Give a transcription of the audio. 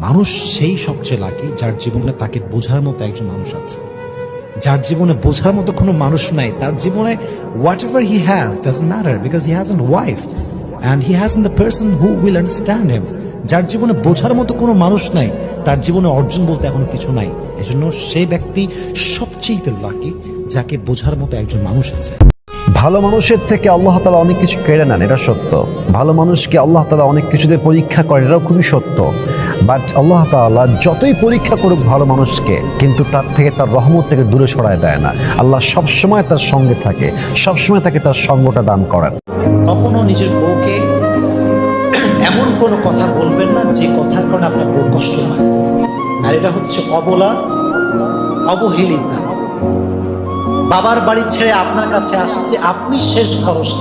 মানুষ সেই সবচেয়ে লাকি যার জীবনে তাকে বোঝার মতো একজন মানুষ আছে। যার জীবনে বোঝার মতো কোনো মানুষ নাই, তার জীবনে what ever he has doesn't matter, because he has N wife and he has the person who will understand হিম। যার জীবনে বোঝার মতো কোনো মানুষ নাই, তার জীবনে অর্জন বলতে এখন কিছু নাই। এজন্য সেই ব্যক্তি সবচেয়ে লাকি যাকে বোঝার মতো একজন মানুষ আছে। ভালো মানুষের থেকে আল্লাহ তাআলা অনেক কিছু কেড়ে নেন, এটা সত্য। ভালো মানুষকে আল্লাহ তাআলা অনেক কিছুতে পরীক্ষা করেন, এটাও খুবই সত্য। বাট আল্লাহ তাআলা যতই পরীক্ষা করুক ভালো মানুষকে, কিন্তু তার থেকে, তার রহমত থেকে দূরে সরায় দেয় না। আল্লাহ সবসময় তার সঙ্গে থাকে, সবসময় তাকে তার সঙ্গটা দান করেন। কখনো নিজের বউকে এমন কোনো কথা বলবেন না যে কথার কারণে আপনার বউ কষ্ট পায়। আর এটা হচ্ছে অবলা, অবহেলিতা। বাবার বাড়ি ছেড়ে আপনার কাছে আসছে, আপনি শেষ ভরসা।